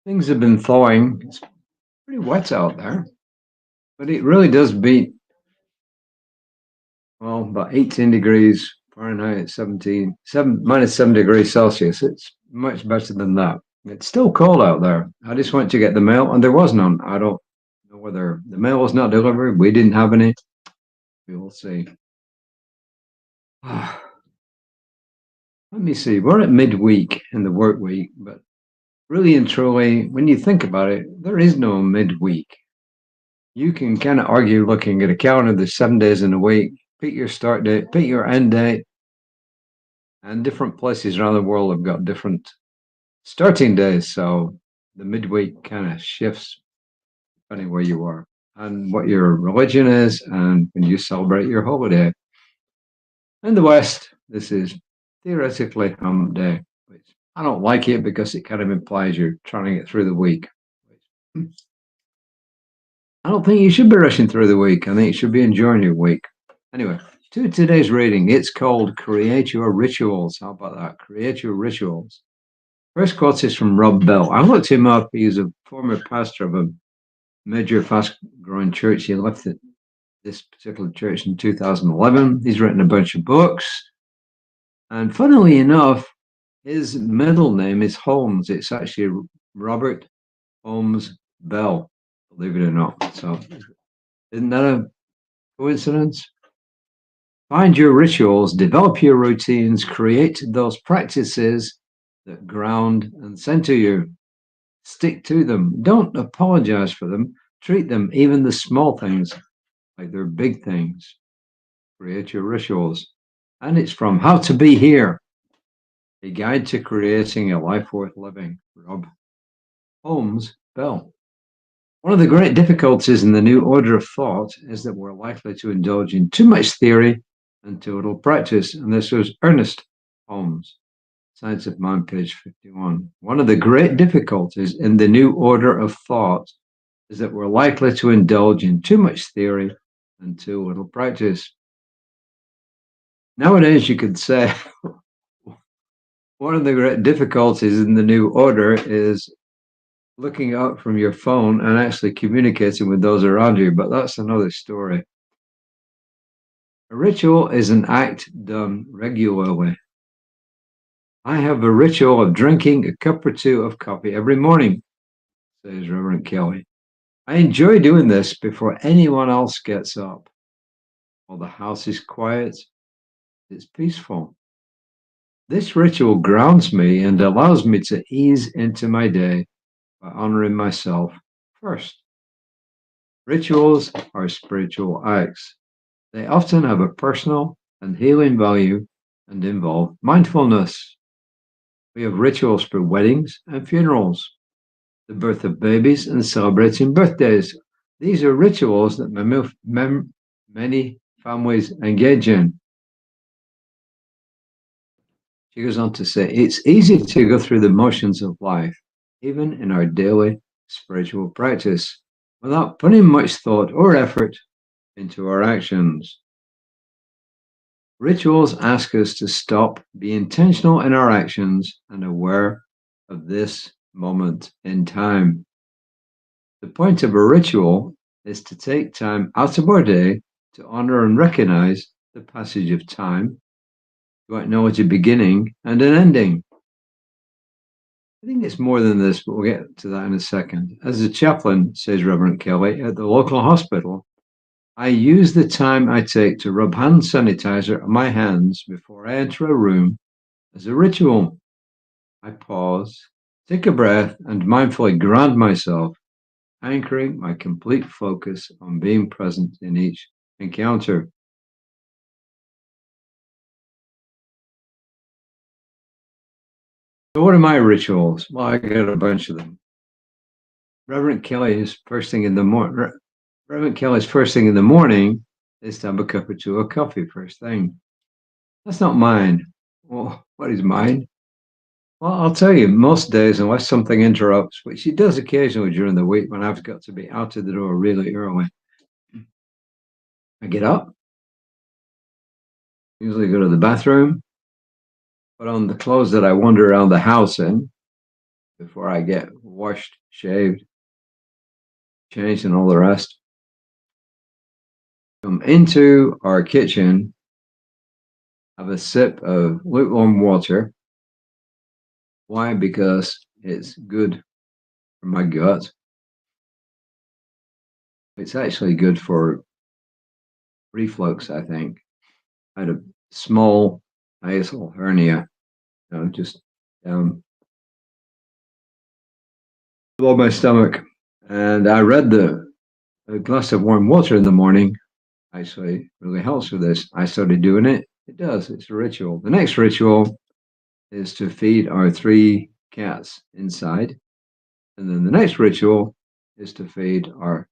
Things have been thawing. It's pretty wet out there, but it really does beat, well, about 18 degrees Fahrenheit, 7 degrees Celsius. It's much better than that. It's still cold out there. I just went to get the mail and there was none. I don't know whether the mail was not delivered. We didn't have any. We will see. Let me see. We're at midweek in the work week, but really and truly, when you think about it, there is no midweek. You can kind of argue looking at a calendar, there's 7 days in a week, pick your start date, pick your end date, and different places around the world have got different starting days. So the midweek kind of shifts depending where you are and what your religion is and when you celebrate your holiday. In the West, this is theoretically hump day, which I don't like it because it kind of implies you're trying to get through the week. I don't think you should be rushing through the week. I think you should be enjoying your week. Anyway, to today's reading, it's called Create Your Rituals. How about that? Create Your Rituals. First quote is from Rob Bell. I looked him up. He's a former pastor of a major fast-growing church. He left this particular church in 2011. He's written a bunch of books. And funnily enough, his middle name is Holmes. It's actually Robert Holmes Bell, believe it or not. So isn't that a coincidence? Find your rituals, develop your routines, create those practices that ground and center you. Stick to them. Don't apologize for them. Treat them, even the small things, like they're big things. Create your rituals. And it's from How to Be Here, a guide to creating a life worth living. Rob Holmes Bell. One of the great difficulties in the new order of thought is that we're likely to indulge in too much theory and too little practice. And this was Ernest Holmes, Science of Mind, page 51. One of the great difficulties in the new order of thought is that we're likely to indulge in too much theory and too little practice. Nowadays, you could say one of the great difficulties in the new order is looking up from your phone and actually communicating with those around you, but that's another story. A ritual is an act done regularly. I have a ritual of drinking a cup or two of coffee every morning, says Rev Kelly. I enjoy doing this before anyone else gets up. While the house is quiet, it's peaceful. This ritual grounds me and allows me to ease into my day by honoring myself first. Rituals are spiritual acts. They often have a personal and healing value and involve mindfulness. We have rituals for weddings and funerals, the birth of babies, and celebrating birthdays. These are rituals that many families engage in. She goes on to say, it's easy to go through the motions of life, even in our daily spiritual practice, without putting much thought or effort into our actions. Rituals ask us to stop, be intentional in our actions, and aware of this moment in time. The point of a ritual is to take time out of our day to honor and recognize the passage of time, to acknowledge a beginning and an ending. I think it's more than this, but we'll get to that in a second. As a chaplain, says Reverend Kelly, at the local hospital, I use the time I take to rub hand sanitizer on my hands before I enter a room as a ritual. I pause, take a breath, and mindfully ground myself, anchoring my complete focus on being present in each encounter. So what are my rituals? Well, I got a bunch of them. Reverend Kelly's first thing in the morning. Reverend Kelly's first thing in the morning is to have a cup or two of coffee first thing. That's not mine. Well, what is mine? Well, I'll tell you, most days, unless something interrupts, which it does occasionally during the week when I've got to be out of the door really early, I get up, usually go to the bathroom, put on the clothes that I wander around the house in, before I get washed, shaved, changed, and all the rest. Come into our kitchen, have a sip of lukewarm water. Why? Because it's good for my gut. It's actually good for reflux, I think. I had a small nasal hernia, just below my stomach. And I read that a glass of warm water in the morning actually really helps with this. I started doing it. It does. It's a ritual. The next ritual is to feed our 3 cats inside. And then the next ritual is to feed our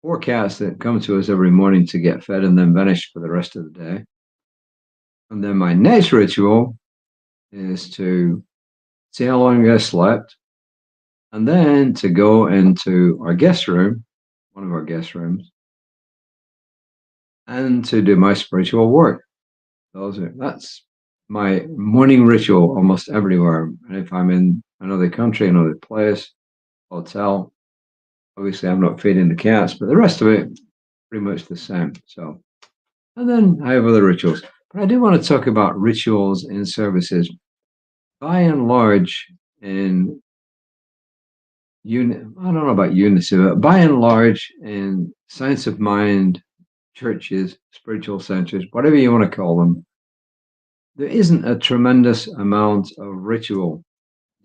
4 cats that come to us every morning to get fed and then vanish for the rest of the day. And then my next ritual is to see how long I slept, and then to go into our guest room, one of our guest rooms, and to do my spiritual work. That's my morning ritual almost everywhere. And if I'm in another country, another place, hotel, obviously I'm not feeding the cats, but the rest of it, pretty much the same. So, and then I have other rituals. But I do want to talk about rituals in services. By and large, in I don't know about unity, but by and large, in science of mind, churches, spiritual centers, whatever you want to call them, there isn't a tremendous amount of ritual.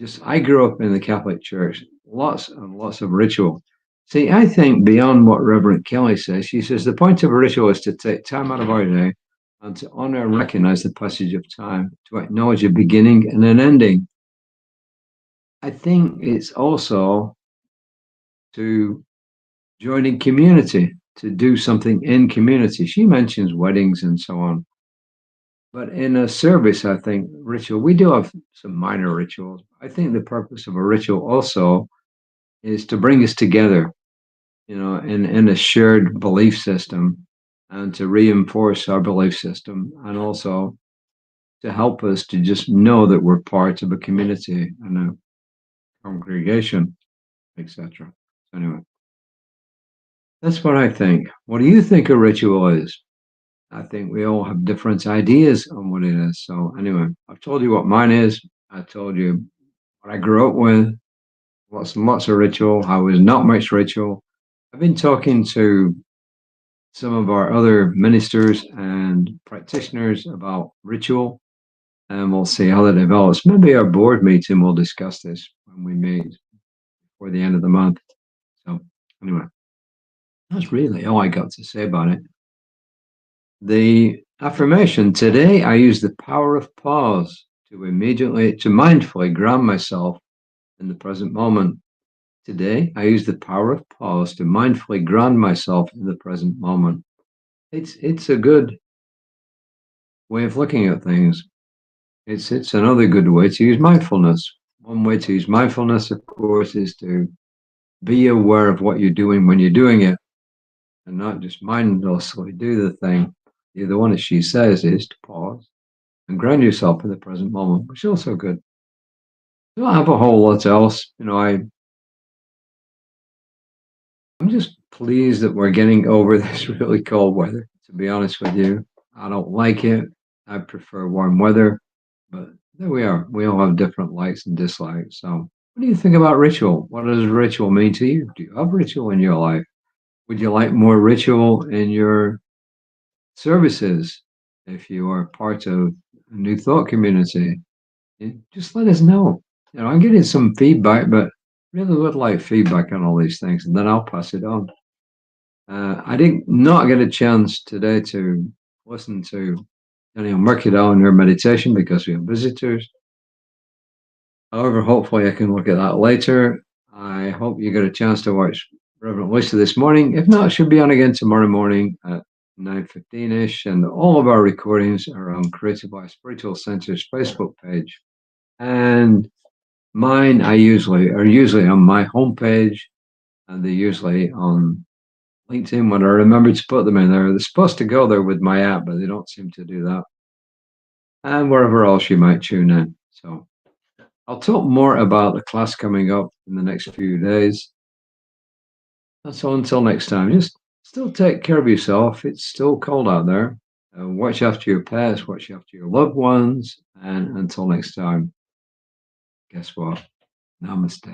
Just I grew up in the Catholic Church, lots and lots of ritual. See, I think beyond what Reverend Kelly says, she says the point of a ritual is to take time out of our day and to honor and recognize the passage of time, to acknowledge a beginning and an ending. I think it's also to join in community, to do something in community. She mentions weddings and so on. But in a service, I think ritual, we do have some minor rituals. I think the purpose of a ritual also is to bring us together, in a shared belief system and to reinforce our belief system and also to help us to just know that we're part of a community and a congregation, etc. Anyway, that's what I think. What do you think a ritual is? I think we all have different ideas on what it is. So anyway, I've told you what mine is. I told you what I grew up with, lots and lots of ritual. How was not much ritual. I've been talking to some of our other ministers and practitioners about ritual, and we'll see how that develops. Maybe our board meeting will discuss this when we meet before the end of the month. So anyway, that's really all I got to say about it. The affirmation today, I use the power of pause to mindfully ground myself in the present moment. Today, I use the power of pause to mindfully ground myself in the present moment. It's a good way of looking at things. It's another good way to use mindfulness. One way to use mindfulness, of course, is to be aware of what you're doing when you're doing it and not just mindlessly do the thing. The other one, as she says, is to pause and ground yourself in the present moment, which is also good. I don't have a whole lot else. I'm just pleased that we're getting over this really cold weather, to be honest with you. I don't like it. I prefer warm weather, but there we are. We all have different likes and dislikes. So what do you think about ritual? What does ritual mean to you? Do you have ritual in your life? Would you like more ritual in your services if you are part of a New Thought community? Just let us know. I'm getting some feedback, but really would like feedback on all these things, and then I'll pass it on. I did not get a chance today to listen to Danielle Mercadal in her meditation because we have visitors. However, hopefully I can look at that later. I hope you get a chance to watch Reverend Lisa this morning. If not, she'll be on again tomorrow morning at 9:15ish, and all of our recordings are on Creative Life Spiritual Center's Facebook page. And mine are usually on my homepage, and they're usually on LinkedIn when I remember to put them in there. They're supposed to go there with my app, but they don't seem to do that. And wherever else you might tune in. So I'll talk more about the class coming up in the next few days. That's all until next time. Just still take care of yourself. It's still cold out there. Watch after your pets, watch after your loved ones. And until next time, guess what? Namaste.